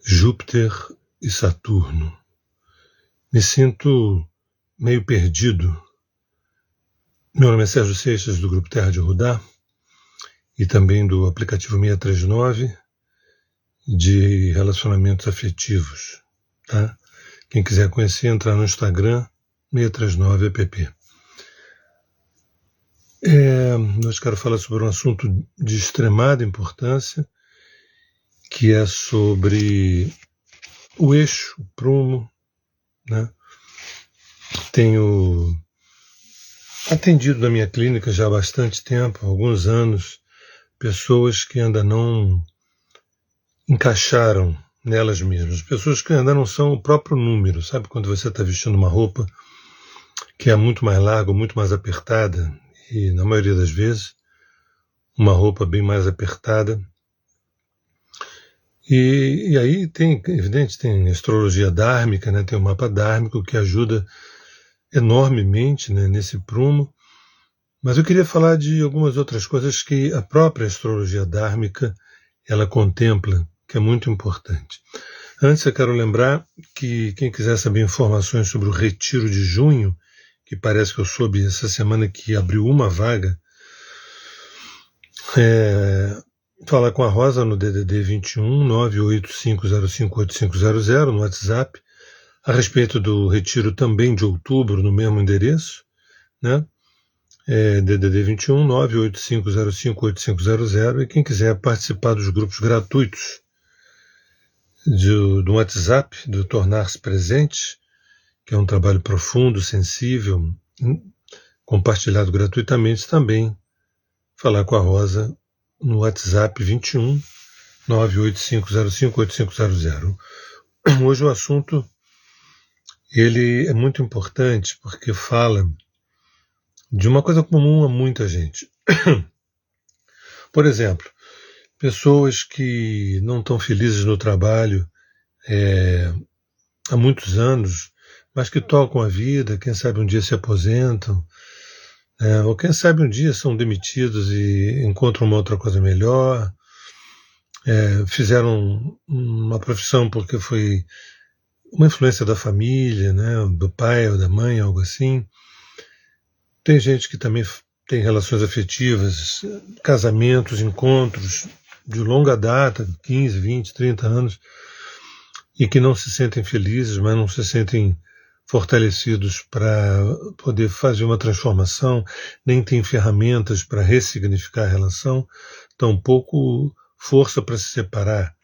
Júpiter e Saturno. Me sinto meio perdido. Meu nome é Sérgio Seixas, do Grupo Terra de Rudá, e também do aplicativo 639 de relacionamentos afetivos. Tá? Quem quiser conhecer, entrar no Instagram, 639app. Hoje quero falar sobre um assunto de extremada importância, que é sobre o eixo, o prumo, né? Tenho atendido na minha clínica já há bastante tempo, há alguns anos, pessoas que ainda não encaixaram nelas mesmas, pessoas que ainda não são o próprio número, sabe? Quando você está vestindo uma roupa que é muito mais larga, muito mais apertada, e na maioria das vezes, uma roupa bem mais apertada. E aí tem, evidente, tem astrologia dármica, né? Tem o mapa dármico que ajuda enormemente, né, nesse prumo. Mas eu queria falar de algumas outras coisas que a própria astrologia dármica ela contempla, que é muito importante. Antes eu quero lembrar que quem quiser saber informações sobre o retiro de junho, que parece que eu soube essa semana que abriu uma vaga, fala com a Rosa no DDD 21 985058500 no WhatsApp, a respeito do retiro também de outubro no mesmo endereço, né? DDD 21 985058500, e quem quiser participar dos grupos gratuitos do WhatsApp, do Tornar-se Presente, que é um trabalho profundo, sensível, compartilhado gratuitamente, também falar com a Rosa no WhatsApp 21 985058500. Hoje o assunto ele é muito importante porque fala de uma coisa comum a muita gente. Por exemplo, pessoas que não estão felizes no trabalho há muitos anos, mas que tocam a vida, quem sabe um dia se aposentam, ou quem sabe um dia são demitidos e encontram uma outra coisa melhor, fizeram uma profissão porque foi uma influência da família, né, do pai ou da mãe, algo assim. Tem gente que também tem relações afetivas, casamentos, encontros de longa data, 15, 20, 30 anos, e que não se sentem felizes, mas não se sentem fortalecidos para poder fazer uma transformação, nem têm ferramentas para ressignificar a relação, tampouco força para se separar.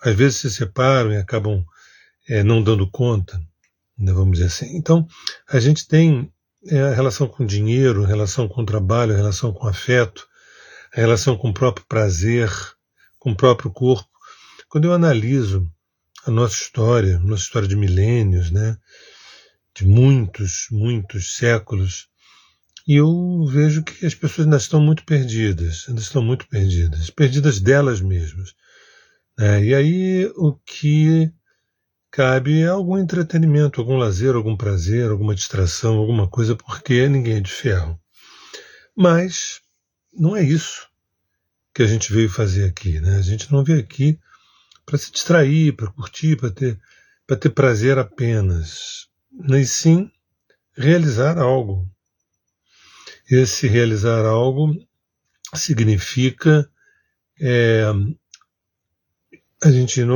Às vezes se separam e acabam não dando conta, né, vamos dizer assim. Então, a gente tem a relação com o dinheiro, a relação com o trabalho, a relação com o afeto, a relação com o próprio prazer, com o próprio corpo. Quando eu analiso a nossa história de milênios, né, de muitos séculos, e eu vejo que as pessoas ainda estão muito perdidas, perdidas delas mesmas. E aí o que cabe algum entretenimento, algum lazer, algum prazer, alguma distração, alguma coisa, porque ninguém é de ferro. Mas não é isso que a gente veio fazer aqui, né? A gente não veio aqui para se distrair, para curtir, para ter prazer apenas, mas sim realizar algo. Esse realizar algo significa a gente ir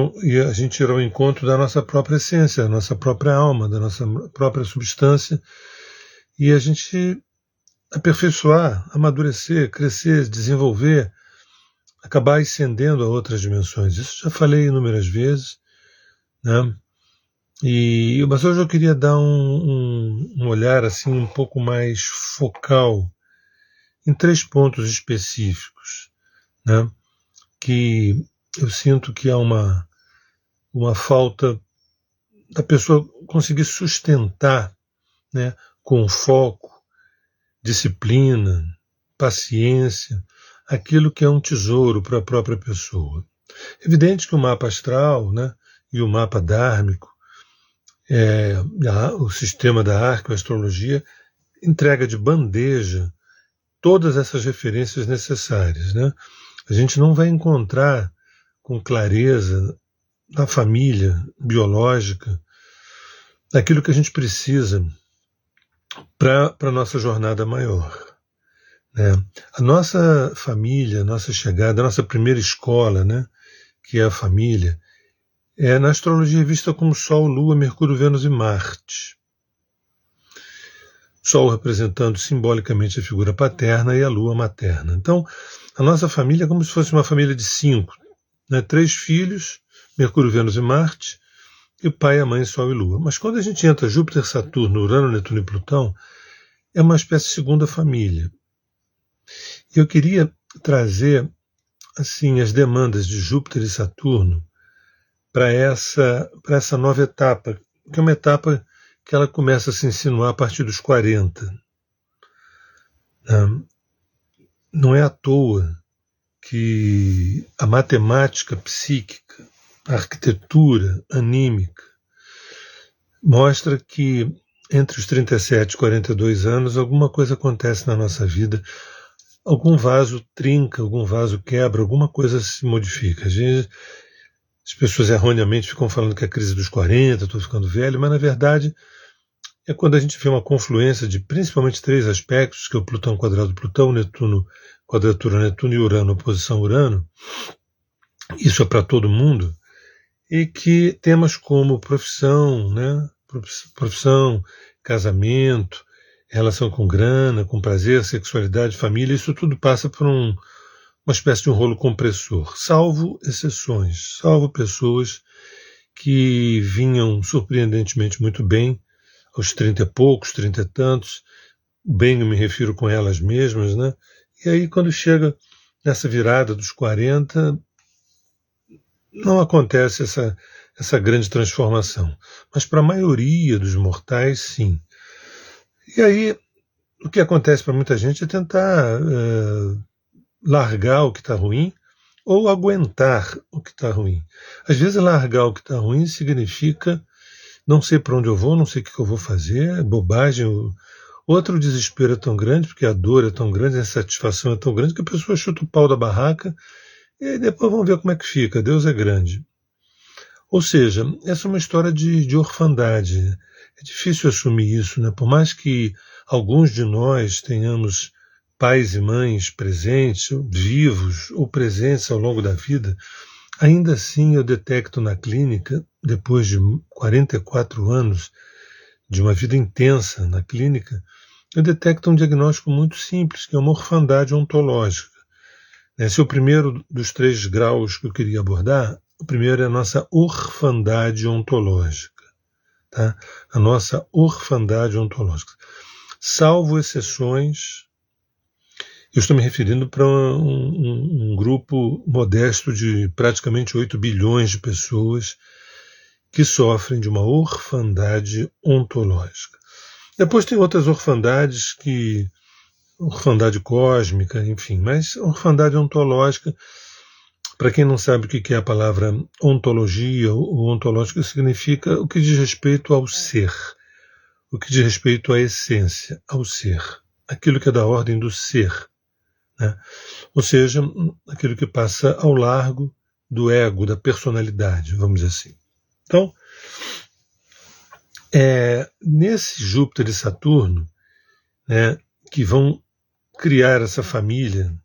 ao encontro da nossa própria essência, da nossa própria alma, da nossa própria substância, e a gente aperfeiçoar, amadurecer, crescer, desenvolver, acabar ascendendo a outras dimensões. Isso já falei inúmeras vezes, né? Mas hoje eu queria dar um olhar assim um pouco mais focal em 3 pontos específicos, né? Que eu sinto que há uma falta da pessoa conseguir sustentar, né, com foco, disciplina, paciência, aquilo que é um tesouro para a própria pessoa. Evidente que o mapa astral, né, e o mapa dármico, o sistema da arqueoastrologia, entrega de bandeja todas essas referências necessárias, né? A gente não vai encontrar com clareza da família biológica, daquilo que a gente precisa para a nossa jornada maior. Né? A nossa família, a nossa chegada, a nossa primeira escola, né, que é a família, na astrologia vista como Sol, Lua, Mercúrio, Vênus e Marte. Sol representando simbolicamente a figura paterna e a Lua materna. Então, a nossa família é como se fosse uma família de 5, né? 3 filhos, Mercúrio, Vênus e Marte, e o pai, a mãe, Sol e Lua. Mas quando a gente entra Júpiter, Saturno, Urano, Netuno e Plutão, é uma espécie de segunda família. E eu queria trazer assim as demandas de Júpiter e Saturno para essa nova etapa, que é uma etapa que ela começa a se insinuar a partir dos 40. Não é à toa que a matemática psíquica, a arquitetura anímica, mostra que entre os 37 e 42 anos alguma coisa acontece na nossa vida, algum vaso trinca, algum vaso quebra, alguma coisa se modifica. As pessoas erroneamente ficam falando que é a crise dos 40, estou ficando velho, mas na verdade é quando a gente vê uma confluência de principalmente 3 aspectos, que é o Plutão quadrado Plutão, Netuno quadratura Netuno e Urano oposição Urano. Isso é para todo mundo. E que temas como profissão, né? Profissão, casamento, relação com grana, com prazer, sexualidade, família, isso tudo passa por uma espécie de um rolo compressor, salvo exceções, salvo pessoas que vinham surpreendentemente muito bem, aos 30 e poucos, 30 e tantos, bem eu me refiro com elas mesmas, né? E aí quando chega nessa virada dos 40, não acontece essa grande transformação. Mas para a maioria dos mortais, sim. E aí, o que acontece para muita gente é tentar largar o que está ruim ou aguentar o que está ruim. Às vezes, largar o que está ruim significa não sei para onde eu vou, não sei o que eu vou fazer, é bobagem. Outro desespero é tão grande, porque a dor é tão grande, a insatisfação é tão grande, que a pessoa chuta o pau da barraca e aí depois vamos ver como é que fica. Deus é grande. Ou seja, essa é uma história de orfandade. É difícil assumir isso, né? Por mais que alguns de nós tenhamos pais e mães presentes, vivos ou presentes ao longo da vida, ainda assim eu detecto na clínica, depois de 44 anos de uma vida intensa na clínica, eu detecto um diagnóstico muito simples, que é uma orfandade ontológica. Esse é o primeiro dos 3 graus que eu queria abordar. O primeiro é a nossa orfandade ontológica. Tá? A nossa orfandade ontológica. Salvo exceções, eu estou me referindo para um grupo modesto de praticamente 8 bilhões de pessoas que sofrem de uma orfandade ontológica. Depois tem outras orfandades orfandade cósmica, enfim, mas orfandade ontológica, para quem não sabe o que é a palavra ontologia ou ontológica, significa o que diz respeito ao ser, o que diz respeito à essência, ao ser, aquilo que é da ordem do ser, né? Ou seja, aquilo que passa ao largo do ego, da personalidade, vamos dizer assim. Então, nesse Júpiter e Saturno, né, que vão criar essa família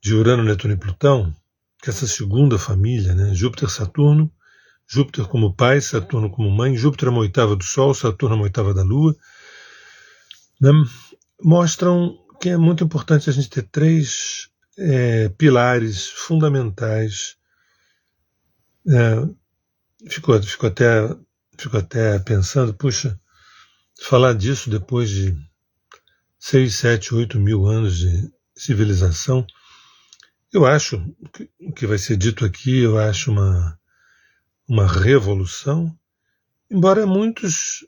de Urano, Netuno e Plutão, que é essa segunda família, né, Júpiter, Saturno, Júpiter como pai, Saturno como mãe, Júpiter é uma oitava do Sol, Saturno é uma oitava da Lua, né, mostram que é muito importante a gente ter 3 pilares fundamentais. Fico até pensando, puxa, falar disso depois de 6, 7, 8 mil anos de civilização, eu acho que o que vai ser dito aqui, eu acho uma revolução, embora muitos,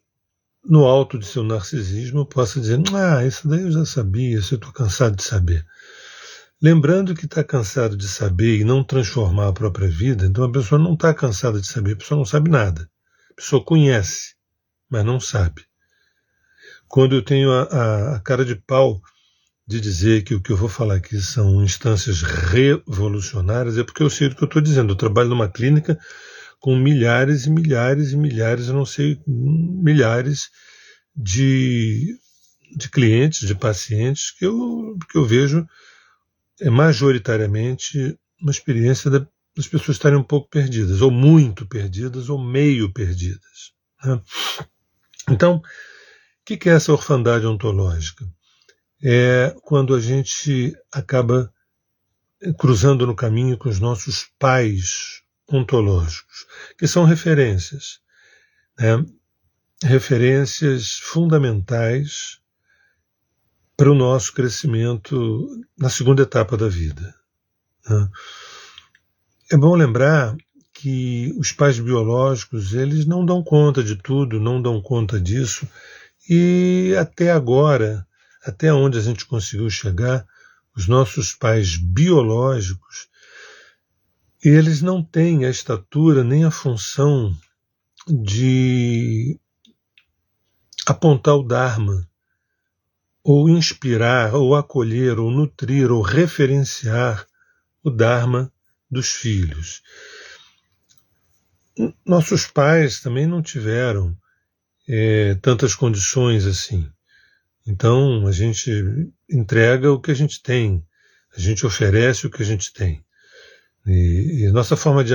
no alto de seu narcisismo, possam dizer, isso daí eu já sabia, isso eu estou cansado de saber. Lembrando que está cansado de saber e não transformar a própria vida, então a pessoa não está cansada de saber, a pessoa não sabe nada. A pessoa conhece, mas não sabe. Quando eu tenho a cara de pau de dizer que o que eu vou falar aqui são instâncias revolucionárias, é porque eu sei do que eu estou dizendo. Eu trabalho numa clínica com milhares e milhares e milhares, eu não sei, milhares de clientes, de pacientes que eu vejo majoritariamente uma experiência das pessoas estarem um pouco perdidas, ou muito perdidas, ou meio perdidas, né? Então, o que é essa orfandade ontológica? É quando a gente acaba cruzando no caminho com os nossos pais ontológicos, que são referências, né? Referências fundamentais para o nosso crescimento na segunda etapa da vida, né? É bom lembrar que os pais biológicos, eles não dão conta de tudo, não dão conta disso, e até agora, até onde a gente conseguiu chegar, os nossos pais biológicos, eles não têm a estatura nem a função de apontar o Dharma, ou inspirar, ou acolher, ou nutrir, ou referenciar o Dharma dos filhos. Nossos pais também não tiveram tantas condições assim. Então a gente entrega o que a gente tem, a gente oferece o que a gente tem. E a nossa forma de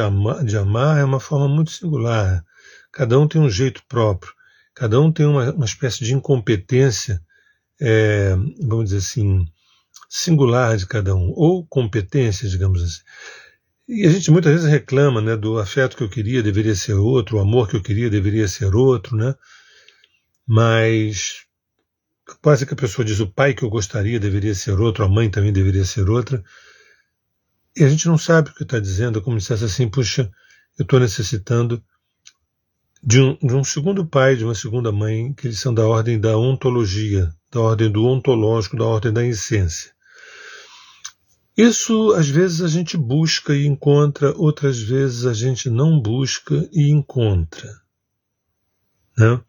amar é uma forma muito singular. Cada um tem um jeito próprio, cada um tem uma espécie de incompetência, vamos dizer assim, singular de cada um, ou competência, digamos assim. E a gente muitas vezes reclama, né, do afeto que eu queria deveria ser outro, o amor que eu queria deveria ser outro, né? Mas quase que a pessoa diz o pai que eu gostaria deveria ser outro, a mãe também deveria ser outra. E a gente não sabe o que está dizendo, é como se dissesse assim, puxa, eu estou necessitando de um segundo pai, de uma segunda mãe, que eles são da ordem da ontologia, da ordem do ontológico, da ordem da essência. Isso, às vezes, a gente busca e encontra, outras vezes a gente não busca e encontra, né?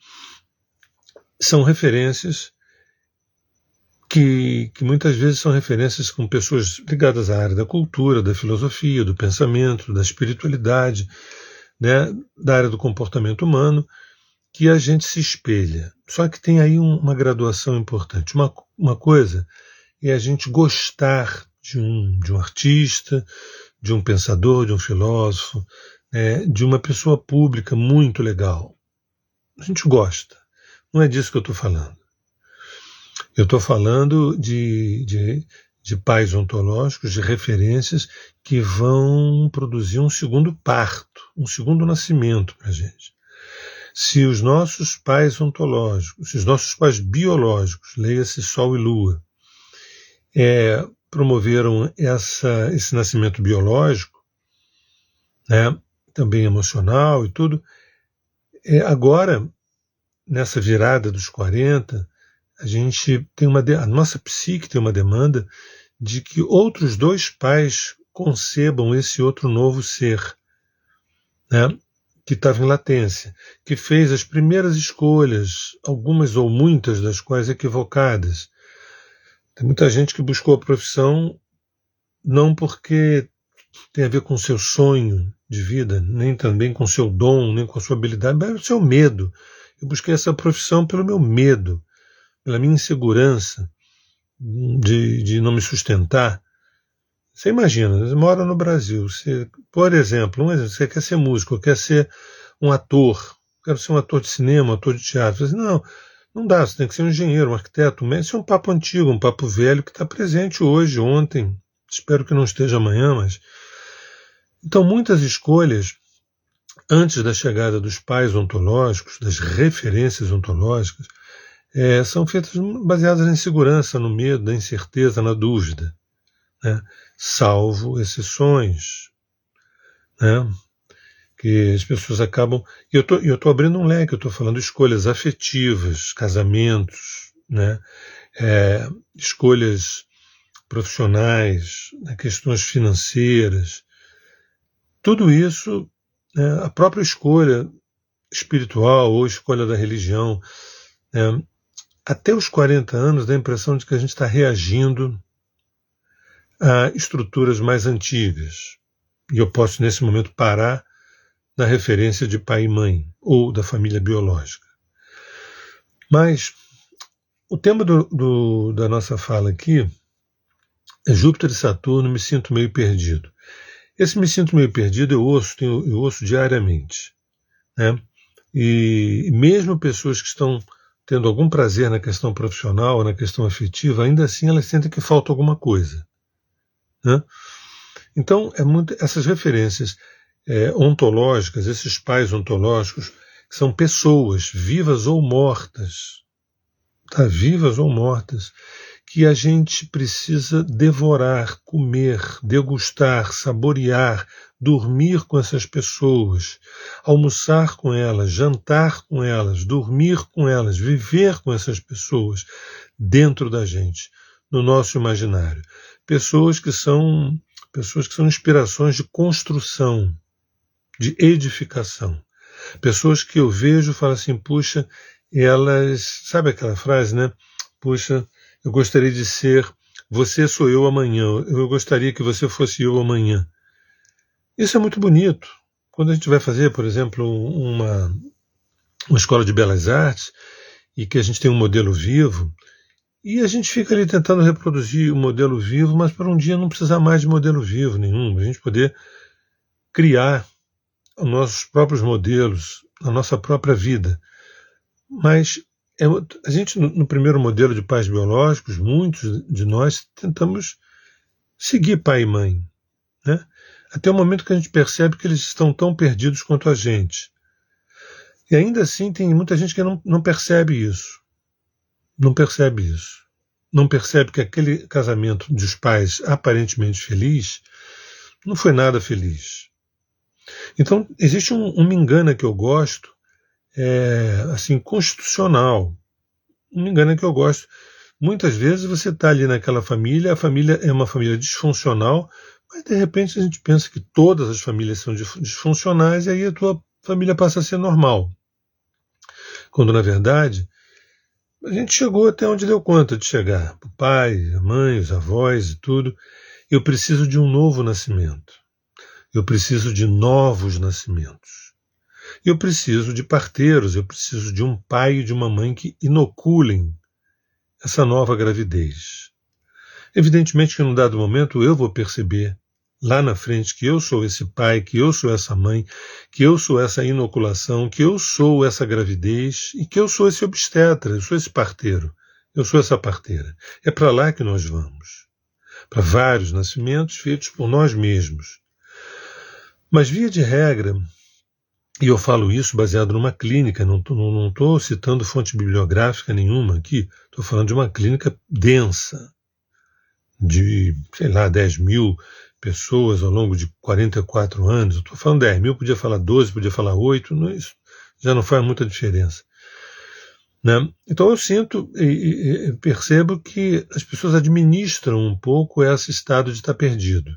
São referências que muitas vezes são referências com pessoas ligadas à área da cultura, da filosofia, do pensamento, da espiritualidade, né, da área do comportamento humano, que a gente se espelha. Só que tem aí uma graduação importante. Uma coisa é a gente gostar de um artista, de um pensador, de um filósofo, de uma pessoa pública muito legal. A gente gosta. Não é disso que eu estou falando. Eu estou falando de pais ontológicos, de referências que vão produzir um segundo parto, um segundo nascimento para a gente. Se os nossos pais ontológicos, se os nossos pais biológicos, leia-se Sol e Lua, promoveram esse nascimento biológico, né, também emocional e tudo, agora, nessa virada dos 40, a gente tem a nossa psique tem uma demanda de que outros dois pais concebam esse outro novo ser, né, que estava em latência, que fez as primeiras escolhas, algumas ou muitas das quais equivocadas. Tem muita gente que buscou a profissão não porque tem a ver com o seu sonho de vida, nem também com o seu dom, nem com a sua habilidade, mas o seu medo. Eu busquei essa profissão pelo meu medo, pela minha insegurança de não me sustentar. Você imagina, você mora no Brasil, você, por exemplo, você quer ser músico, quer ser um ator, quero ser um ator de cinema, um ator de teatro. Você diz, não dá, você tem que ser um engenheiro, um arquiteto, um médico. Isso é um papo antigo, um papo velho que está presente hoje, ontem, espero que não esteja amanhã, mas... Então, muitas escolhas, antes da chegada dos pais ontológicos, das referências ontológicas, são feitas baseadas na insegurança, no medo, na incerteza, na dúvida, né? Salvo exceções, né? Que as pessoas acabam... Eu estou abrindo um leque, eu estou falando de escolhas afetivas, casamentos, né? Escolhas profissionais, né? Questões financeiras. Tudo isso, né? A própria escolha espiritual ou escolha da religião, né? Até os 40 anos dá a impressão de que a gente está reagindo a estruturas mais antigas. E eu posso, nesse momento, parar na referência de pai e mãe, ou da família biológica. Mas o tema da nossa fala aqui é Júpiter e Saturno, me sinto meio perdido. Esse me sinto meio perdido eu ouço diariamente, né? E mesmo pessoas que estão tendo algum prazer na questão profissional, na questão afetiva, ainda assim elas sentem que falta alguma coisa, né? Então, essas referências ontológicas, esses pais ontológicos, que são pessoas vivas ou mortas, tá? Vivas ou mortas, que a gente precisa devorar, comer, degustar, saborear, dormir com essas pessoas, almoçar com elas, jantar com elas, dormir com elas, viver com essas pessoas dentro da gente, no nosso imaginário. Pessoas que são inspirações de construção, de edificação. Pessoas que eu vejo e falo assim, puxa, elas, sabe aquela frase, né? Puxa, eu gostaria de ser, você sou eu amanhã, eu gostaria que você fosse eu amanhã. Isso é muito bonito. Quando a gente vai fazer, por exemplo, uma escola de belas artes, e que a gente tem um modelo vivo, e a gente fica ali tentando reproduzir o modelo vivo, mas para um dia não precisar mais de modelo vivo nenhum, a gente poder criar os nossos próprios modelos, a nossa própria vida. Mas a gente, no primeiro modelo de pais biológicos, muitos de nós tentamos seguir pai e mãe, né? Até o momento que a gente percebe que eles estão tão perdidos quanto a gente. E ainda assim tem muita gente que não percebe isso. Não percebe isso. Não percebe que aquele casamento dos pais aparentemente feliz não foi nada feliz. Então, existe um me engana que eu gosto, assim, constitucional. Um me engana que eu gosto. Muitas vezes você está ali naquela família, a família é uma família disfuncional, mas de repente a gente pensa que todas as famílias são disfuncionais e aí a tua família passa a ser normal. Quando, na verdade, a gente chegou até onde deu conta de chegar. O pai, a mãe, os avós e tudo. Eu preciso de um novo nascimento. Eu preciso de novos nascimentos. Eu preciso de parteiros, eu preciso de um pai e de uma mãe que inoculem essa nova gravidez. Evidentemente que num dado momento eu vou perceber lá na frente que eu sou esse pai, que eu sou essa mãe, que eu sou essa inoculação, que eu sou essa gravidez e que eu sou esse obstetra, eu sou esse parteiro, eu sou essa parteira. É para lá que nós vamos. Para vários nascimentos feitos por nós mesmos. Mas, via de regra, e eu falo isso baseado numa clínica, não estou citando fonte bibliográfica nenhuma aqui, estou falando de uma clínica densa, de, 10 mil pessoas ao longo de 44 anos. Estou falando 10 mil, podia falar 12, podia falar 8, isso já não faz muita diferença. Né? Então eu sinto e percebo que as pessoas administram um pouco esse estado de estar perdido.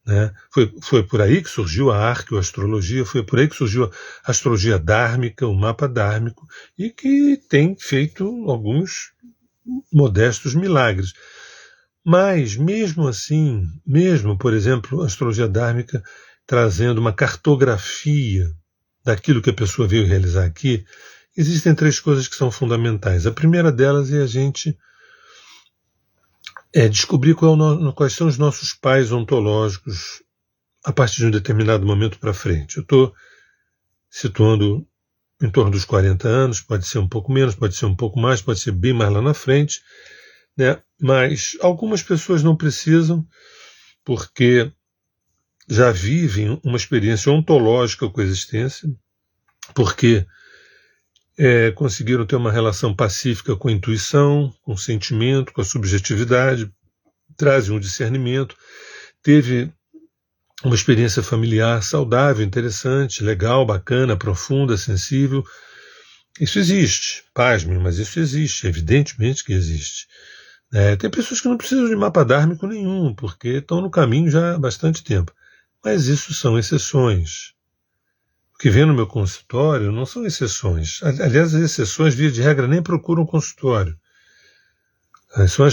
Né? Foi por aí que surgiu a arqueoastrologia, foi por aí que surgiu a astrologia dármica, o mapa dármico, e que tem feito alguns modestos milagres. Mas, mesmo assim, por exemplo, a astrologia dármica trazendo uma cartografia daquilo que a pessoa veio realizar aqui, existem 3 coisas que são fundamentais. A primeira delas é a gente descobrir quais são os nossos pais ontológicos a partir de um determinado momento para frente. Eu estou situando em torno dos 40 anos, pode ser um pouco menos, pode ser um pouco mais, pode ser bem mais lá na frente, né? Mas algumas pessoas não precisam, porque já vivem uma experiência ontológica com a existência, porque conseguiram ter uma relação pacífica com a intuição, com o sentimento, com a subjetividade, trazem um discernimento, teve uma experiência familiar saudável, interessante, legal, bacana, profunda, sensível. Isso existe, pasmem, mas isso existe, evidentemente que existe. Tem pessoas que não precisam de mapa dármico nenhum, porque estão no caminho já há bastante tempo. Mas isso são exceções. O que vem no meu consultório não são exceções. Aliás, as exceções, via de regra, nem procuram consultório. São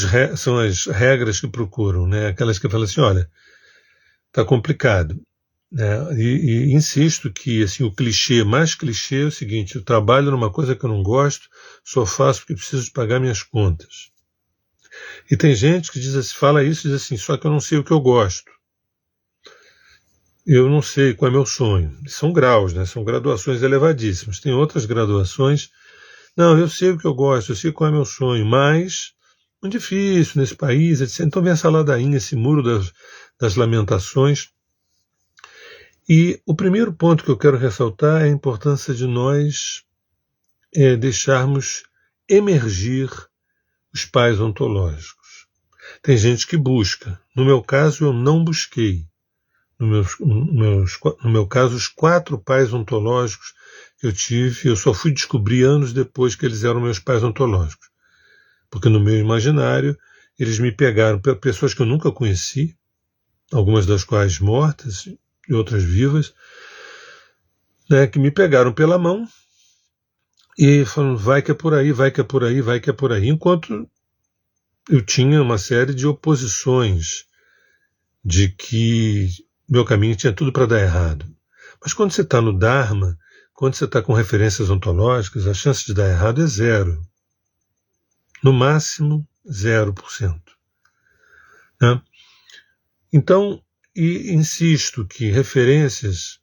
as regras que procuram, né? Aquelas que falam assim, olha, está complicado. né? E insisto que assim, o clichê, mais clichê é o seguinte: eu trabalho numa coisa que eu não gosto, só faço porque preciso de pagar minhas contas. E tem gente que diz assim, fala isso e diz assim, só que eu não sei o que eu gosto. Eu não sei qual é meu sonho. São graus, né? São graduações elevadíssimas. Tem outras graduações. Não, eu sei o que eu gosto, eu sei qual é meu sonho, mas muito difícil nesse país, etc. Então vem essa ladainha, esse muro das lamentações. E o primeiro ponto que eu quero ressaltar é a importância de nós deixarmos emergir os pais ontológicos. Tem gente que busca. No meu caso, eu não busquei. No meu caso, os 4 pais ontológicos que eu tive, eu só fui descobrir anos depois que eles eram meus pais ontológicos. Porque no meu imaginário, eles me pegaram, pessoas que eu nunca conheci, algumas das quais mortas e outras vivas, né, que me pegaram pela mão e falaram, vai que é por aí, vai que é por aí, vai que é por aí. Enquanto eu tinha uma série de oposições de que meu caminho tinha tudo para dar errado. Mas quando você está no Dharma, quando você está com referências ontológicas, a chance de dar errado é 0. No máximo, 0%. Né? Então, insisto que referências,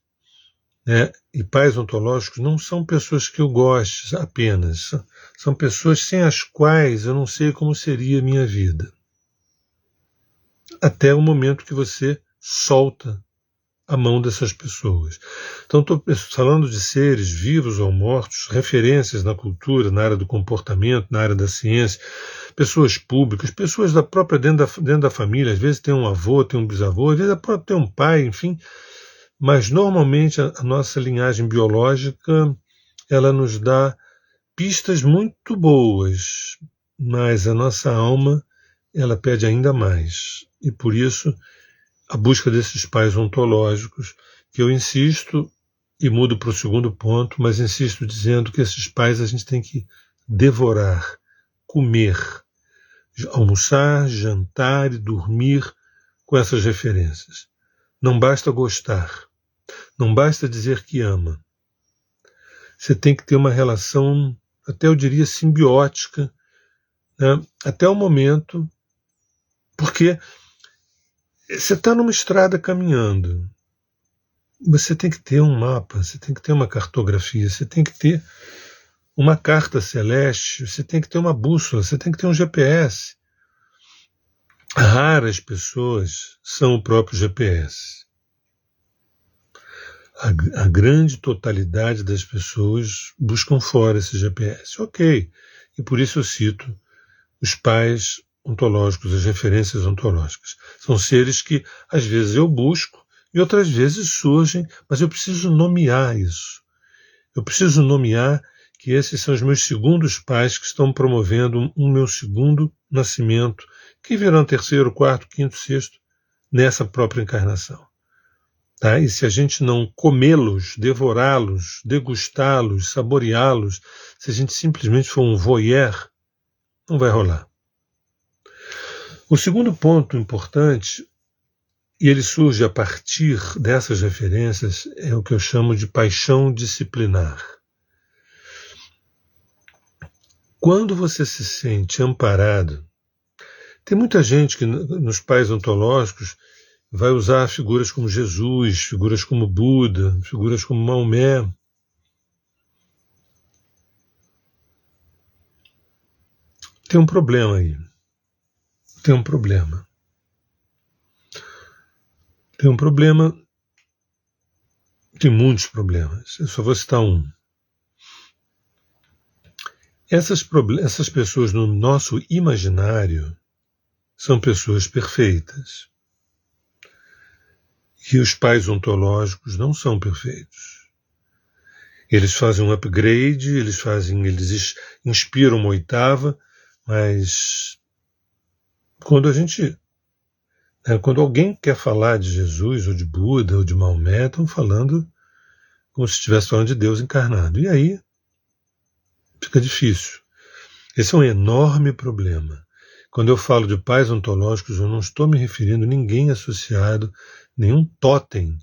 né, e pais ontológicos não são pessoas que eu goste apenas. São pessoas sem as quais eu não sei como seria a minha vida. Até o momento que você solta a mão dessas pessoas. Então, estou falando de seres vivos ou mortos, referências na cultura, na área do comportamento, na área da ciência, pessoas públicas, pessoas da própria dentro da família, às vezes tem um avô, tem um bisavô, às vezes tem um pai, enfim, mas normalmente a nossa linhagem biológica ela nos dá pistas muito boas, mas a nossa alma ela pede ainda mais. E por isso a busca desses pais ontológicos, que eu insisto e mudo para o segundo ponto, mas insisto dizendo que esses pais a gente tem que devorar, comer, almoçar, jantar e dormir com essas referências. Não basta gostar, não basta dizer que ama. Você tem que ter uma relação, até eu diria simbiótica, né, até o momento, porque você está numa estrada caminhando, você tem que ter um mapa, você tem que ter uma cartografia, você tem que ter uma carta celeste, você tem que ter uma bússola, você tem que ter um GPS. Raras pessoas são o próprio GPS. A grande totalidade das pessoas buscam fora esse GPS. Ok, e por isso eu cito os pais ontológicos, as referências ontológicas. São seres que, às vezes, eu busco e outras vezes surgem, mas eu preciso nomear isso. Eu preciso nomear que esses são os meus segundos pais que estão promovendo um meu segundo nascimento, que virão terceiro, quarto, quinto, sexto, nessa própria encarnação. Tá? E se a gente não comê-los, devorá-los, degustá-los, saboreá-los, se a gente simplesmente for um voyeur, não vai rolar. O segundo ponto importante, e ele surge a partir dessas referências, é o que eu chamo de paixão disciplinar. Quando você se sente amparado, tem muita gente que nos pais ontológicos vai usar figuras como Jesus, figuras como Buda, figuras como Maomé. Tem um problema aí. Tem um problema. Tem um problema. Tem muitos problemas. Eu só vou citar um. Essas pessoas no nosso imaginário são pessoas perfeitas. E os pais ontológicos não são perfeitos. Eles fazem um upgrade, eles inspiram uma oitava, mas quando alguém quer falar de Jesus, ou de Buda, ou de Maomé, estão falando como se estivesse falando de Deus encarnado. E aí fica difícil. Esse é um enorme problema. Quando eu falo de pais ontológicos, eu não estou me referindo a ninguém associado, nenhum totem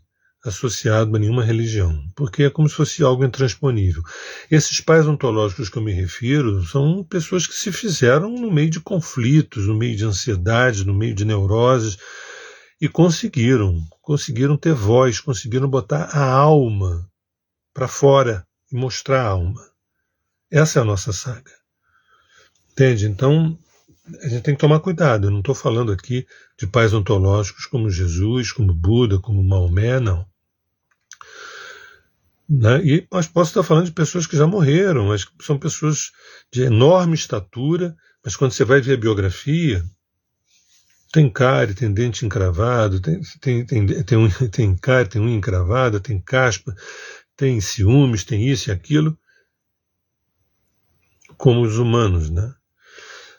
associado a nenhuma religião, porque é como se fosse algo intransponível. Esses pais ontológicos que eu me refiro são pessoas que se fizeram no meio de conflitos, no meio de ansiedades, no meio de neuroses, e conseguiram ter voz, conseguiram botar a alma para fora e mostrar a alma. Essa é a nossa saga. Entende? Então, a gente tem que tomar cuidado. Eu não estou falando aqui de pais ontológicos como Jesus, como Buda, como Maomé, não. Mas posso estar falando de pessoas que já morreram, mas são pessoas de enorme estatura, mas quando você vai ver a biografia, tem cárie, tem dente encravado, tem cárie, tem unha encravada, tem caspa, tem ciúmes, tem isso e aquilo, como os humanos, né?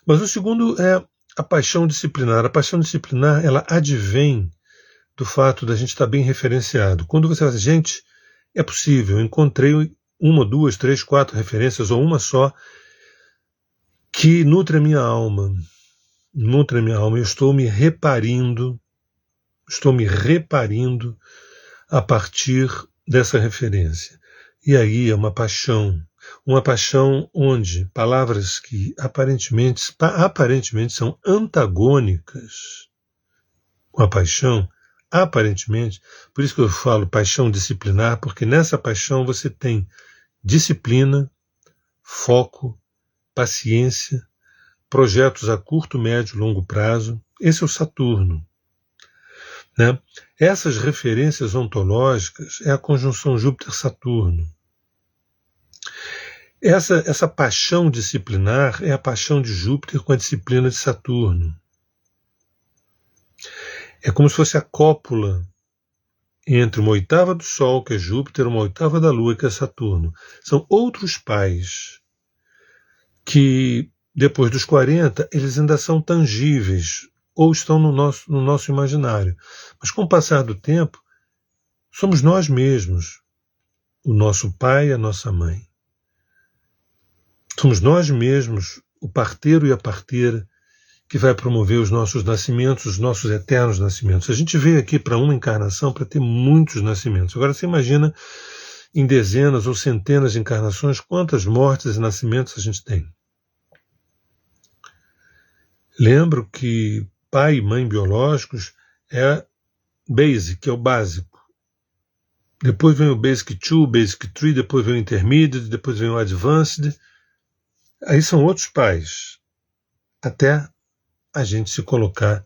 Mas o segundo é a paixão disciplinar. A paixão disciplinar, ela advém do fato da gente estar bem referenciado. Quando você fala assim, gente, é possível, eu encontrei uma, duas, três, quatro referências, ou uma só, que nutre a minha alma. Nutre a minha alma. Eu estou me reparindo a partir dessa referência. E aí é uma paixão onde palavras que aparentemente são antagônicas com a paixão, aparentemente, por isso que eu falo paixão disciplinar, porque nessa paixão você tem disciplina, foco, paciência, projetos a curto, médio e longo prazo. Esse é o Saturno. Né? Essas referências ontológicas é a conjunção Júpiter-Saturno. Essa paixão disciplinar é a paixão de Júpiter com a disciplina de Saturno. É como se fosse a cópula entre uma oitava do Sol, que é Júpiter, e uma oitava da Lua, que é Saturno. São outros pais que, depois dos 40, eles ainda são tangíveis, ou estão no nosso imaginário. Mas com o passar do tempo, somos nós mesmos, o nosso pai e a nossa mãe. Somos nós mesmos, o parteiro e a parteira, que vai promover os nossos nascimentos, os nossos eternos nascimentos. A gente veio aqui para uma encarnação para ter muitos nascimentos. Agora você imagina em dezenas ou centenas de encarnações quantas mortes e nascimentos a gente tem. Lembro que pai e mãe biológicos é basic, é o básico. Depois vem o basic 2, basic 3, depois vem o intermediate, depois vem o advanced. Aí são outros pais. Até a gente se colocar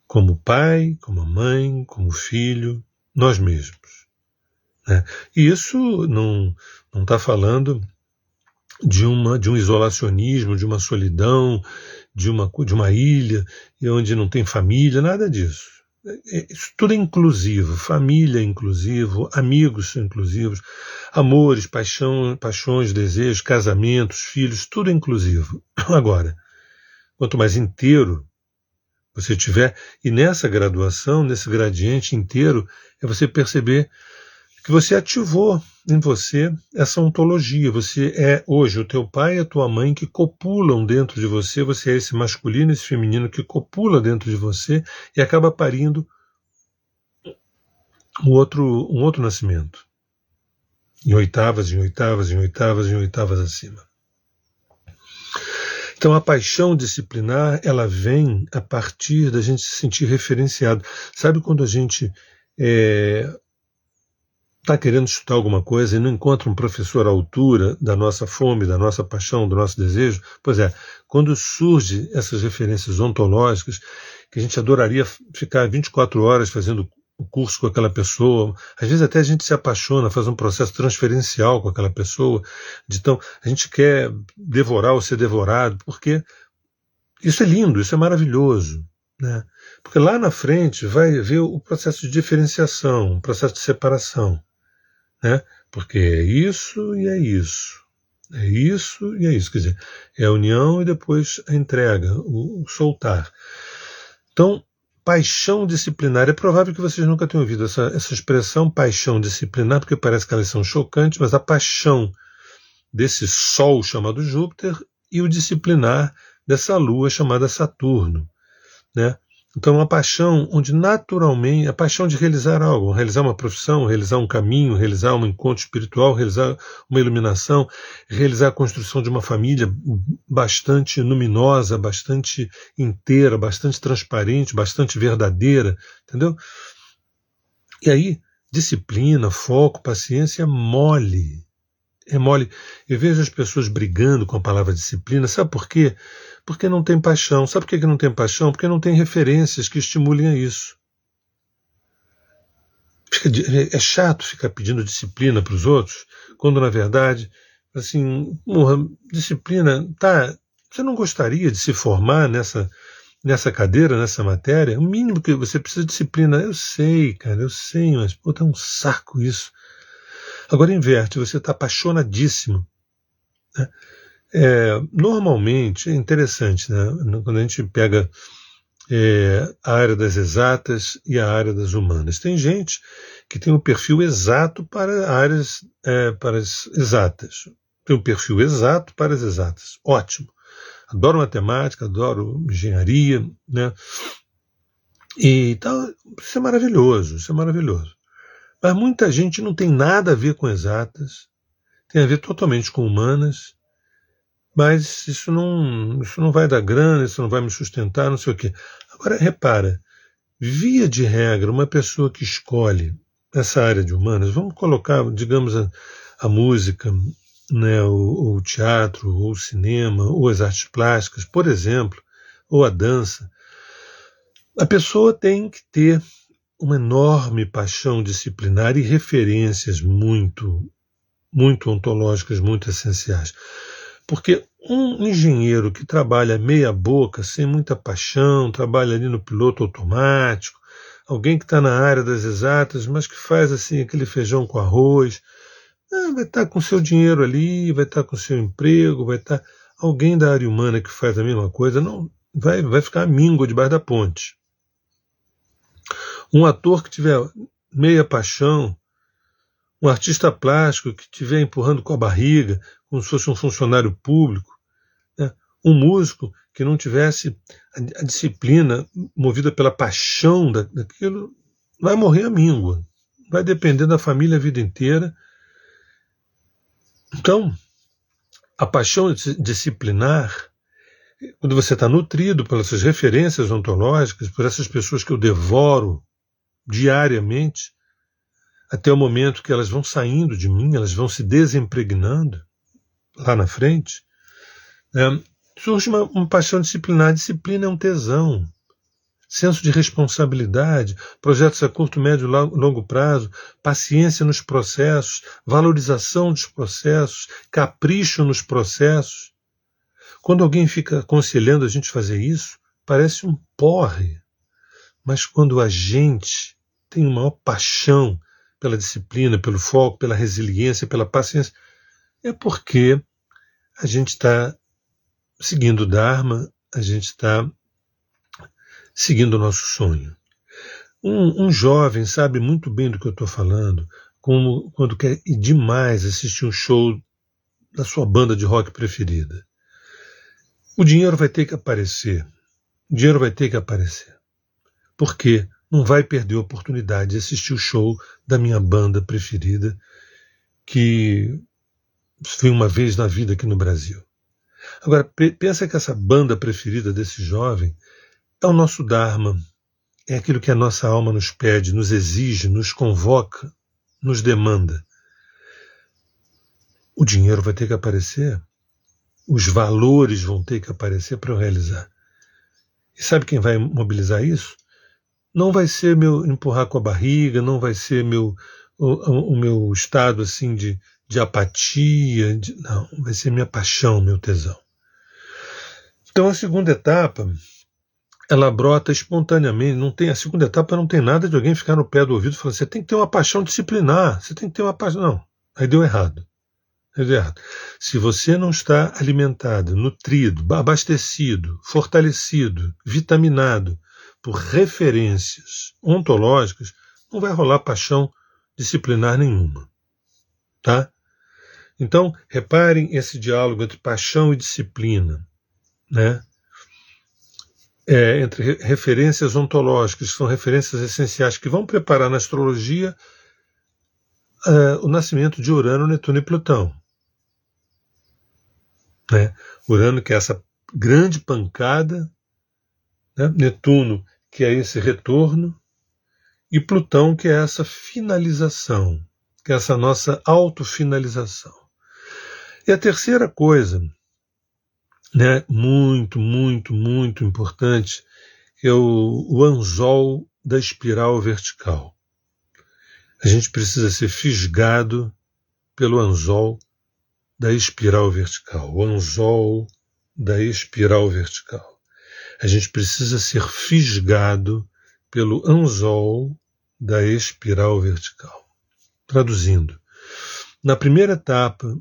como pai, como mãe, como filho, nós mesmos. Né? E isso não está falando de um isolacionismo, de uma solidão, de uma ilha, onde não tem família, nada disso. Isso tudo é inclusivo, família é inclusivo, amigos são inclusivos, amores, paixões, desejos, casamentos, filhos, tudo é inclusivo. Agora, quanto mais inteiro você tiver, e nessa graduação, nesse gradiente inteiro, é você perceber que você ativou em você essa ontologia. Você é hoje o teu pai e a tua mãe que copulam dentro de você, você é esse masculino e esse feminino que copula dentro de você e acaba parindo um outro nascimento. Em oitavas, em oitavas, em oitavas, em oitavas acima. Então a paixão disciplinar, ela vem a partir da gente se sentir referenciado. Sabe quando a gente está querendo estudar alguma coisa e não encontra um professor à altura da nossa fome, da nossa paixão, do nosso desejo? Pois é, quando surgem essas referências ontológicas, que a gente adoraria ficar 24 horas fazendo o curso com aquela pessoa, às vezes até a gente se apaixona, faz um processo transferencial com aquela pessoa, então a gente quer devorar ou ser devorado, porque isso é lindo, isso é maravilhoso, né? Porque lá na frente vai haver o processo de diferenciação, o processo de separação, né? Porque é isso e é isso, é isso e é isso, quer dizer, é a união e depois a entrega, o soltar. Então, paixão disciplinar. É provável que vocês nunca tenham ouvido essa expressão paixão disciplinar, porque parece que elas são chocantes, mas a paixão desse Sol chamado Júpiter e o disciplinar dessa Lua chamada Saturno. Né? Então, uma paixão onde naturalmente, a paixão de realizar algo, realizar uma profissão, realizar um caminho, realizar um encontro espiritual, realizar uma iluminação, realizar a construção de uma família bastante luminosa, bastante inteira, bastante transparente, bastante verdadeira, entendeu? E aí, disciplina, foco, paciência é mole. É mole. Eu vejo as pessoas brigando com a palavra disciplina. Sabe por quê? Porque não tem paixão. Sabe por que não tem paixão? Porque não tem referências que estimulem a isso. É chato ficar pedindo disciplina para os outros, quando na verdade, assim, disciplina, tá? Você não gostaria de se formar nessa cadeira, nessa matéria? O mínimo que você precisa de disciplina. Eu sei, cara, eu sei, mas pô, tá um saco isso. Agora inverte, você está apaixonadíssimo, né? Normalmente, é interessante, né? Quando a gente pega a área das exatas e a área das humanas. Tem gente que tem um perfil exato para áreas para as exatas. Tem um perfil exato para as exatas. Ótimo. Adoro matemática, adoro engenharia, né? E então, isso é maravilhoso, isso é maravilhoso. Mas muita gente não tem nada a ver com exatas, tem a ver totalmente com humanas, mas isso não vai dar grana, isso não vai me sustentar, não sei o quê. Agora, repara, via de regra, uma pessoa que escolhe essa área de humanas, vamos colocar, digamos, a música, né, o teatro, ou o cinema, ou as artes plásticas, por exemplo, ou a dança, a pessoa tem que ter uma enorme paixão disciplinar e referências muito, muito ontológicas, muito essenciais. Porque um engenheiro que trabalha meia boca, sem muita paixão, trabalha ali no piloto automático, alguém que está na área das exatas, mas que faz assim aquele feijão com arroz, vai estar com seu dinheiro ali, vai estar com seu emprego, vai estar alguém da área humana que faz a mesma coisa, não vai ficar mingo debaixo da ponte. Um ator que tiver meia paixão, um artista plástico que estiver empurrando com a barriga, como se fosse um funcionário público, né? Um músico que não tivesse a disciplina movida pela paixão daquilo, vai morrer à míngua. Vai depender da família a vida inteira. Então, a paixão disciplinar, quando você está nutrido pelas suas referências ontológicas, por essas pessoas que eu devoro diariamente, até o momento que elas vão saindo de mim, elas vão se desimpregnando lá na frente, surge uma paixão disciplinar. Disciplina é um tesão, senso de responsabilidade, projetos a curto, médio e longo prazo, paciência nos processos, valorização dos processos, capricho nos processos. Quando alguém fica aconselhando a gente fazer isso, parece um porre. Mas quando a gente tem uma maior paixão pela disciplina, pelo foco, pela resiliência, pela paciência, é porque a gente está seguindo o Dharma, a gente está seguindo o nosso sonho. Um jovem sabe muito bem do que eu estou falando, quando quer ir demais assistir um show da sua banda de rock preferida. O dinheiro vai ter que aparecer. O dinheiro vai ter que aparecer. Por quê? Não vai perder a oportunidade de assistir o show da minha banda preferida, que foi uma vez na vida aqui no Brasil. Agora, pensa que essa banda preferida desse jovem é o nosso Dharma, é aquilo que a nossa alma nos pede, nos exige, nos convoca, nos demanda. O dinheiro vai ter que aparecer, os valores vão ter que aparecer para eu realizar. E sabe quem vai mobilizar isso? Não vai ser meu empurrar com a barriga, não vai ser o meu estado assim de apatia, não, vai ser minha paixão, meu tesão. Então a segunda etapa, ela brota espontaneamente. A segunda etapa não tem nada de alguém ficar no pé do ouvido e falar, você tem que ter uma paixão disciplinar, você tem que ter uma paixão. Não, aí deu errado. Se você não está alimentado, nutrido, abastecido, fortalecido, vitaminado por referências ontológicas, não vai rolar paixão disciplinar nenhuma. Tá? Então, reparem esse diálogo entre paixão e disciplina, né? entre referências ontológicas, que são referências essenciais que vão preparar na astrologia o nascimento de Urano, Netuno e Plutão. Né? Urano, que é essa grande pancada, né? Netuno, que é esse retorno, e Plutão, que é essa finalização, que é essa nossa autofinalização. E a terceira coisa, né, muito, muito, muito importante, é o anzol da espiral vertical. A gente precisa ser fisgado pelo anzol da espiral vertical, o anzol da espiral vertical. A gente precisa ser fisgado pelo anzol da espiral vertical. Traduzindo, na primeira etapa,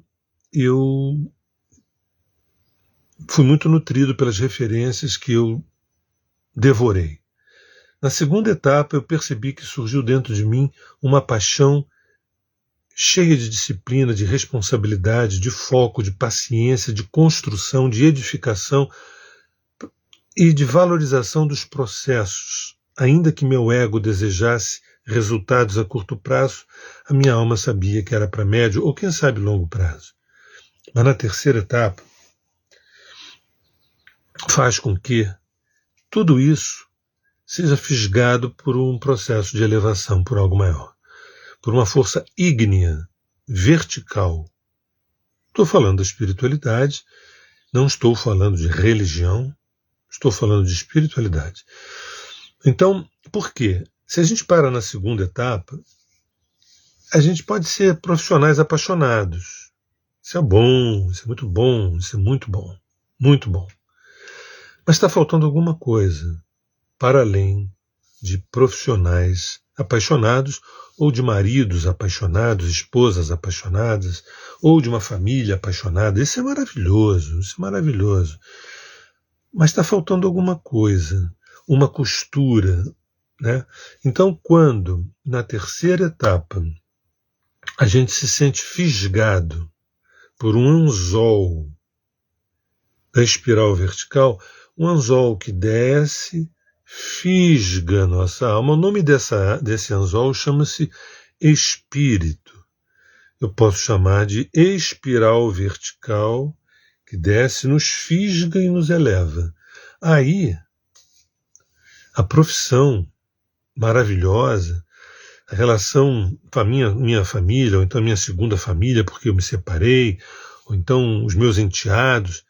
eu fui muito nutrido pelas referências que eu devorei. Na segunda etapa, eu percebi que surgiu dentro de mim uma paixão cheia de disciplina, de responsabilidade, de foco, de paciência, de construção, de edificação e de valorização dos processos. Ainda que meu ego desejasse resultados a curto prazo, a minha alma sabia que era para médio ou, quem sabe, longo prazo. Mas na terceira etapa, faz com que tudo isso seja fisgado por um processo de elevação, por algo maior, por uma força ígnea, vertical. Estou falando da espiritualidade, não estou falando de religião, estou falando de espiritualidade. Então, por quê? Se a gente para na segunda etapa, a gente pode ser profissionais apaixonados. Isso é bom, isso é muito bom, isso é muito bom, muito bom. Mas está faltando alguma coisa para além de profissionais apaixonados, ou de maridos apaixonados, esposas apaixonadas, ou de uma família apaixonada. Isso é maravilhoso, isso é maravilhoso. Mas está faltando alguma coisa, uma costura, né? Então, quando, na terceira etapa, a gente se sente fisgado por um anzol da espiral vertical, um anzol que desce, fisga a nossa alma. O nome desse anzol chama-se espírito. Eu posso chamar de espiral vertical, que desce, nos fisga e nos eleva. Aí, a profissão maravilhosa, a relação com a minha família, ou então a minha segunda família, porque eu me separei, ou então os meus enteados,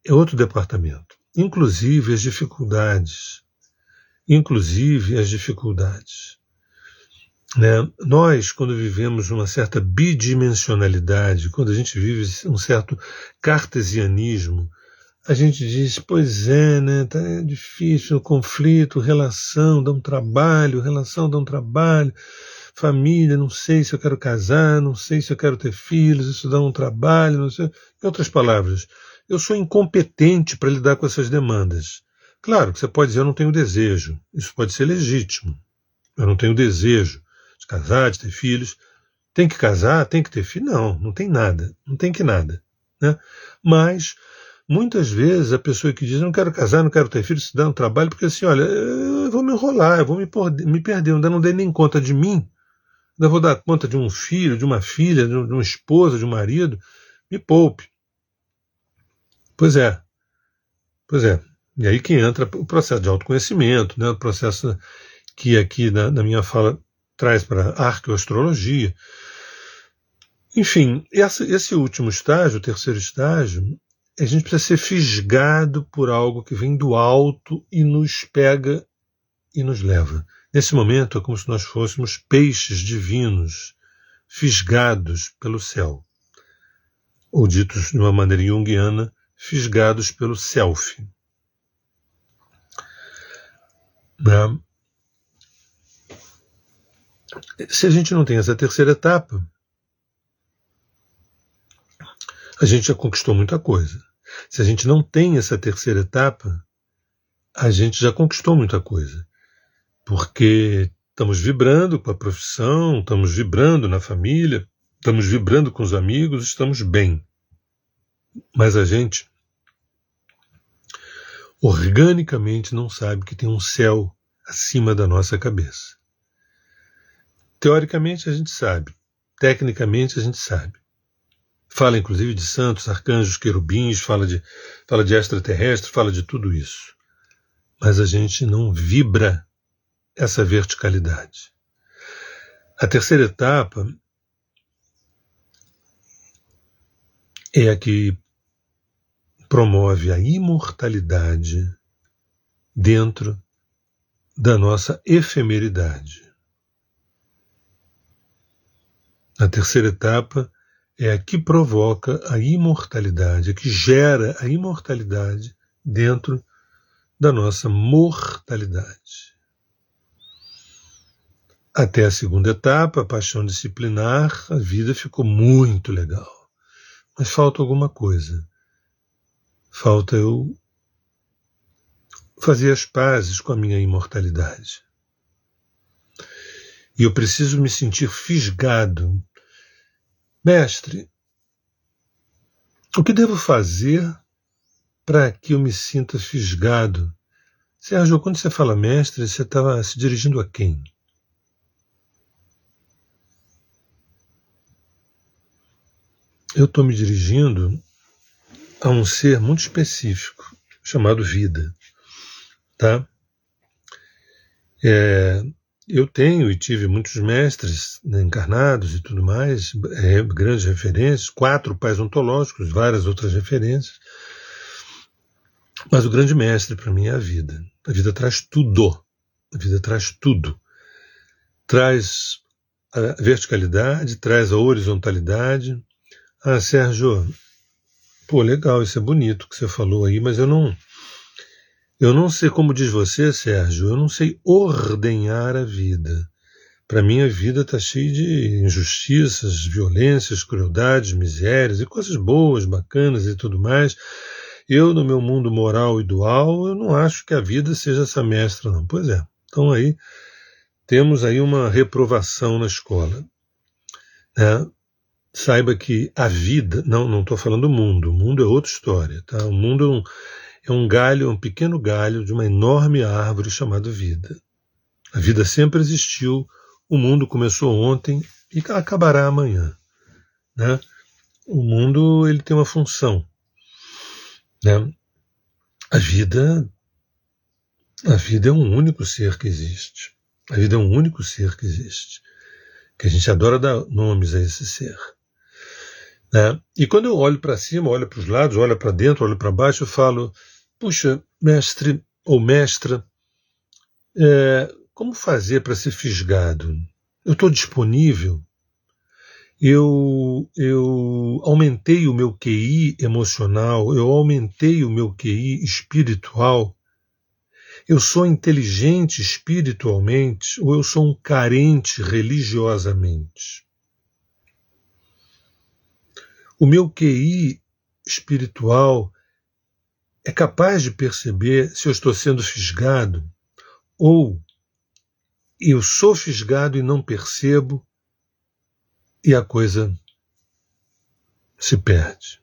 é outro departamento. Inclusive as dificuldades. Né? Nós, quando vivemos uma certa bidimensionalidade, quando a gente vive um certo cartesianismo, a gente diz, pois é, né, tá difícil, conflito, relação dá um trabalho, família, não sei se eu quero casar, não sei se eu quero ter filhos, isso dá um trabalho, não sei. Em outras palavras, eu sou incompetente para lidar com essas demandas. Claro que você pode dizer, eu não tenho desejo, isso pode ser legítimo, eu não tenho desejo de casar, de ter filhos, tem que casar, tem que ter filho, não tem nada, não tem que nada, né? Mas muitas vezes a pessoa que diz, não quero casar, não quero ter filhos, se dá um trabalho, porque assim, olha, eu vou me enrolar, eu vou me perder, ainda não dei nem conta de mim, ainda vou dar conta de um filho, de uma filha, de uma esposa, de um marido, me poupe. Pois é. E aí que entra o processo de autoconhecimento, né, o processo que aqui na minha fala traz para a arqueoastrologia. Enfim, esse último estágio, o terceiro estágio, a gente precisa ser fisgado por algo que vem do alto e nos pega e nos leva. Nesse momento é como se nós fôssemos peixes divinos, fisgados pelo céu. Ou ditos de uma maneira junguiana, fisgados pelo self. Se a gente não tem essa terceira etapa, a gente já conquistou muita coisa. Se a gente não tem essa terceira etapa, a gente já conquistou muita coisa. Porque estamos vibrando com a profissão, estamos vibrando na família, estamos vibrando com os amigos, estamos bem. Mas organicamente não sabe que tem um céu acima da nossa cabeça. Teoricamente a gente sabe, tecnicamente a gente sabe. Fala inclusive de santos, arcanjos, querubins, fala de extraterrestre, fala de tudo isso. Mas a gente não vibra essa verticalidade. A terceira etapa é a que promove a imortalidade dentro da nossa efemeridade. A terceira etapa é a que provoca a imortalidade, a que gera a imortalidade dentro da nossa mortalidade. Até a segunda etapa, a paixão disciplinar, a vida ficou muito legal. Mas falta alguma coisa. Falta eu fazer as pazes com a minha imortalidade. E eu preciso me sentir fisgado. Mestre, o que devo fazer para que eu me sinta fisgado? Sérgio, quando você fala mestre, você estava se dirigindo a quem? Eu estou me dirigindo a um ser muito específico, chamado vida. Tá? Eu tenho e tive muitos mestres, né, encarnados e tudo mais, grandes referências, 4 pais ontológicos, várias outras referências, mas o grande mestre para mim é a vida. A vida traz tudo, a vida traz tudo. Traz a verticalidade, traz a horizontalidade. Ah, Sérgio, pô, legal, isso é bonito que você falou aí, mas eu não sei, como diz você, Sérgio, eu não sei ordenhar a vida. Para mim a vida está cheia de injustiças, violências, crueldades, misérias e coisas boas, bacanas e tudo mais. Eu, no meu mundo moral e dual, eu não acho que a vida seja essa mestra, não. Pois é. Então aí temos aí uma reprovação na escola. Né? Saiba que a vida, não estou falando do mundo, o mundo é outra história. Tá? O mundo é um galho, um pequeno galho de uma enorme árvore chamada vida. A vida sempre existiu, o mundo começou ontem e acabará amanhã. Né? O mundo ele tem uma função. Né? A vida é um único ser que existe. A vida é um único ser que existe. Que a gente adora dar nomes a esse ser. Né? E quando eu olho para cima, olho para os lados, olho para dentro, olho para baixo, eu falo, puxa, mestre ou mestra, como fazer para ser fisgado? Eu estou disponível? Eu aumentei o meu QI emocional, eu aumentei o meu QI espiritual, eu sou inteligente espiritualmente ou eu sou um carente religiosamente? O meu QI espiritual é capaz de perceber se eu estou sendo fisgado ou eu sou fisgado e não percebo e a coisa se perde.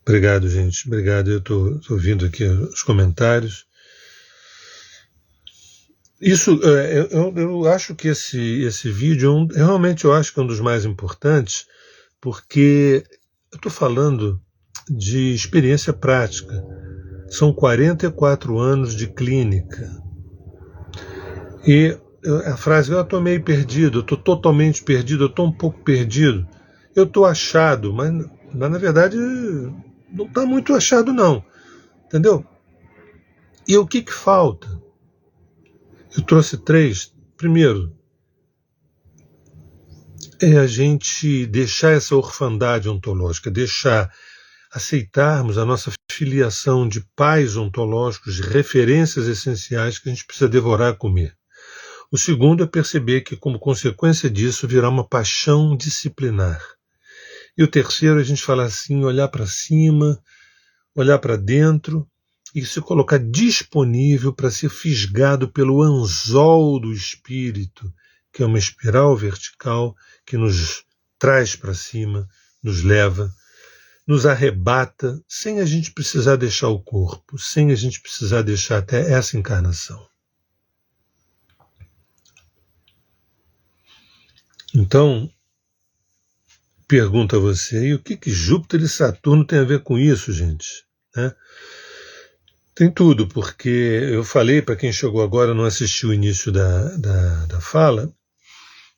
Obrigado, gente. Obrigado. Eu estou ouvindo aqui os comentários. Isso, eu acho que esse vídeo, realmente eu acho que é um dos mais importantes, porque eu estou falando de experiência prática. São 44 anos de clínica. E a frase, eu estou meio perdido, eu estou totalmente perdido, eu estou um pouco perdido. Eu estou achado, mas na verdade não está muito achado não. Entendeu? E o que falta? Eu trouxe 3. Primeiro, é a gente deixar essa orfandade ontológica, aceitarmos a nossa filiação de pais ontológicos, de referências essenciais que a gente precisa devorar e comer. O segundo é perceber que, como consequência disso, virá uma paixão disciplinar. E o terceiro é a gente falar assim, olhar para cima, olhar para dentro e se colocar disponível para ser fisgado pelo anzol do espírito, que é uma espiral vertical que nos traz para cima, nos leva nos arrebata sem a gente precisar deixar o corpo, sem a gente precisar deixar até essa encarnação. Então, pergunto a você, e o que Júpiter e Saturno tem a ver com isso, gente? Né? Tem tudo, porque eu falei, para quem chegou agora e não assistiu o início da fala,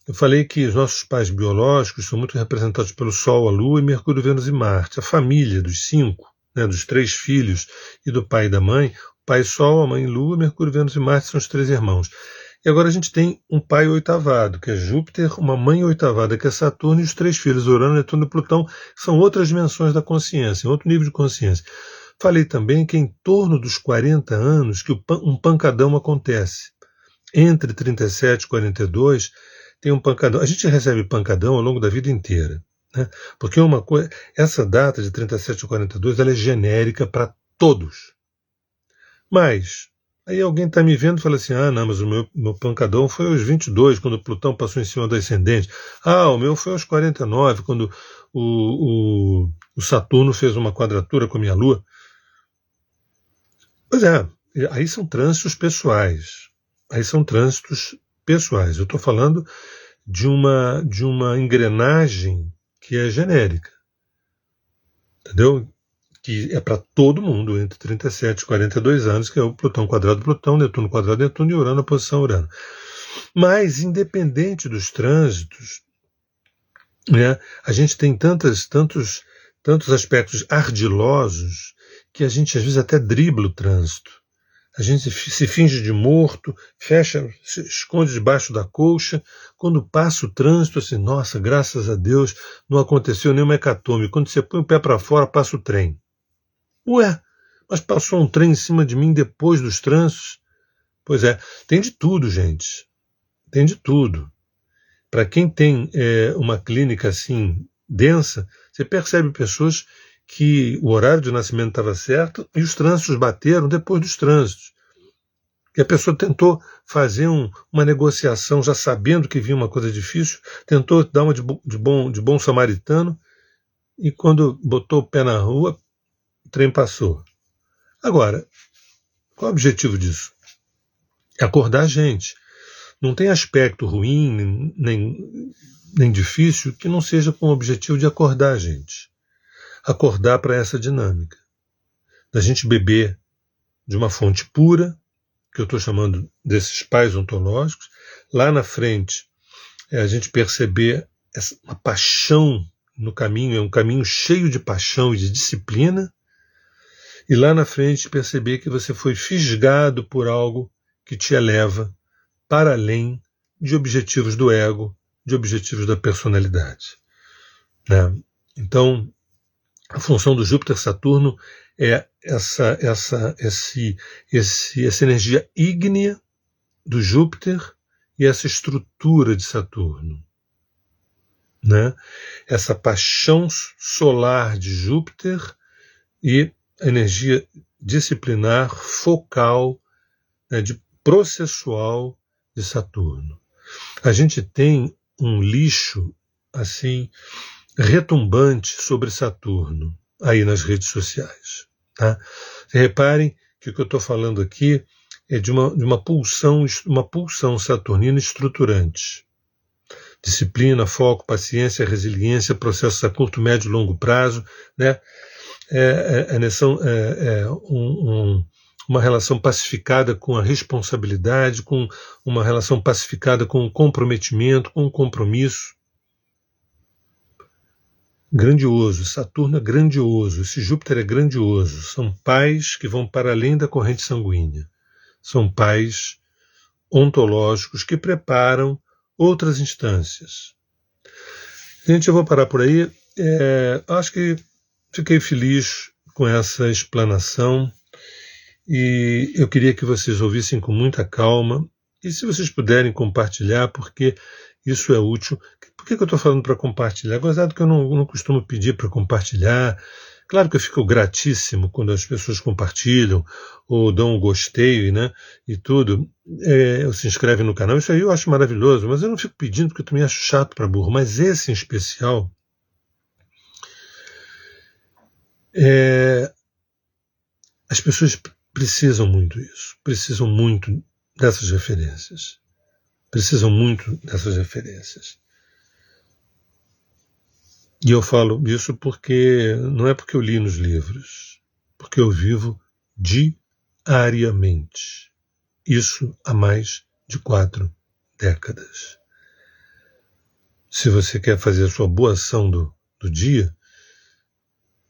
eu falei que os nossos pais biológicos são muito representados pelo Sol, a Lua e Mercúrio, Vênus e Marte. A família dos 5, né, dos 3 filhos e do pai e da mãe, o pai Sol, a mãe Lua, Mercúrio, Vênus e Marte são os 3 irmãos. E agora a gente tem um pai oitavado, que é Júpiter, uma mãe oitavada, que é Saturno, e os 3 filhos, Urano, Netuno e Plutão, que são outras dimensões da consciência, outro nível de consciência. Falei também que em torno dos 40 anos que um pancadão acontece. Entre 37 e 42, tem um pancadão. A gente recebe pancadão ao longo da vida inteira. Né? Porque essa data de 37 a 42 ela é genérica para todos. Mas aí alguém está me vendo e fala assim, não, mas o meu pancadão foi aos 22, quando Plutão passou em cima do ascendente. O meu foi aos 49, quando o Saturno fez uma quadratura com a minha Lua. Pois é, aí são trânsitos pessoais. Eu estou falando de uma engrenagem que é genérica. Entendeu? Que é para todo mundo entre 37 e 42 anos, que é o Plutão quadrado Plutão, Netuno quadrado Netuno e Urano posição Urano. Mas, independente dos trânsitos, né, a gente tem tantos aspectos ardilosos que a gente às vezes até dribla o trânsito. A gente se finge de morto, se esconde debaixo da colcha. Quando passa o trânsito, assim, nossa, graças a Deus, não aconteceu nenhuma hecatombe. Quando você põe o pé para fora, passa o trem. Ué, mas passou um trem em cima de mim depois dos trânsitos? Pois é, tem de tudo, gente. Tem de tudo. Para quem tem uma clínica assim densa, você percebe pessoas que o horário de nascimento estava certo e os trânsitos bateram depois dos trânsitos. E a pessoa tentou fazer uma negociação já sabendo que vinha uma coisa difícil, tentou dar uma de bom samaritano e quando botou o pé na rua, o trem passou. Agora, qual é o objetivo disso? É acordar a gente. Não tem aspecto ruim nem difícil que não seja com o objetivo de acordar a gente. Acordar para essa dinâmica. Da gente beber de uma fonte pura, que eu estou chamando desses pais ontológicos, lá na frente a gente perceber uma paixão no caminho, é um caminho cheio de paixão e de disciplina, e lá na frente perceber que você foi fisgado por algo que te eleva para além de objetivos do ego, de objetivos da personalidade. Né? Então, a função do Júpiter-Saturno é essa energia ígnea do Júpiter e essa estrutura de Saturno. Né? Essa paixão solar de Júpiter e a energia disciplinar, focal, né, processual de Saturno. A gente tem um lixo assim retumbante sobre Saturno aí nas redes sociais. Tá? Reparem que o que eu estou falando aqui é de uma pulsão saturnina estruturante. Disciplina, foco, paciência, resiliência, processos a curto, médio e longo prazo, né? Uma relação pacificada com a responsabilidade, com uma relação pacificada com o comprometimento, com o compromisso. Grandioso, Saturno é grandioso, esse Júpiter é grandioso. São pais que vão para além da corrente sanguínea. São pais ontológicos que preparam outras instâncias. Gente, eu vou parar por aí. Acho que fiquei feliz com essa explanação e eu queria que vocês ouvissem com muita calma e se vocês puderem compartilhar, porque isso é útil. Por que eu estou falando para compartilhar? Gozado que eu não costumo pedir para compartilhar. Claro que eu fico gratíssimo quando as pessoas compartilham ou dão um gostei, né, e tudo, ou se inscrevem no canal. Isso aí eu acho maravilhoso, mas eu não fico pedindo porque eu também acho chato para burro. Mas esse em especial, As pessoas precisam muito disso, precisam muito dessas referências. Precisam muito dessas referências. E eu falo isso porque não é porque eu li nos livros, porque eu vivo diariamente. Isso há mais de 4 décadas. Se você quer fazer a sua boa ação do dia,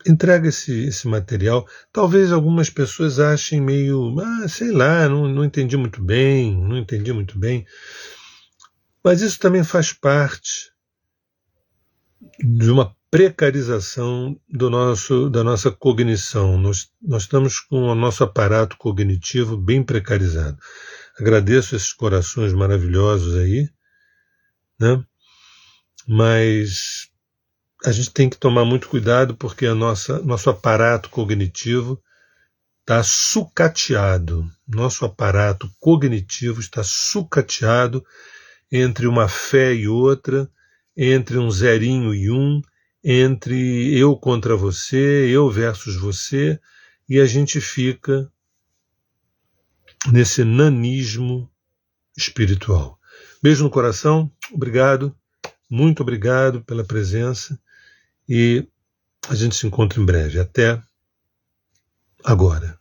entrega esse material. Talvez algumas pessoas achem meio, sei lá, não entendi muito bem, Mas isso também faz parte de uma precarização da nossa cognição. Nós estamos com o nosso aparato cognitivo bem precarizado. Agradeço esses corações maravilhosos aí, né? Mas a gente tem que tomar muito cuidado porque nosso aparato cognitivo está sucateado. Nosso aparato cognitivo está sucateado entre uma fé e outra, entre um zerinho e um, entre eu contra você, eu versus você, e a gente fica nesse nanismo espiritual. Beijo no coração, obrigado, muito obrigado pela presença, e a gente se encontra em breve. Até agora.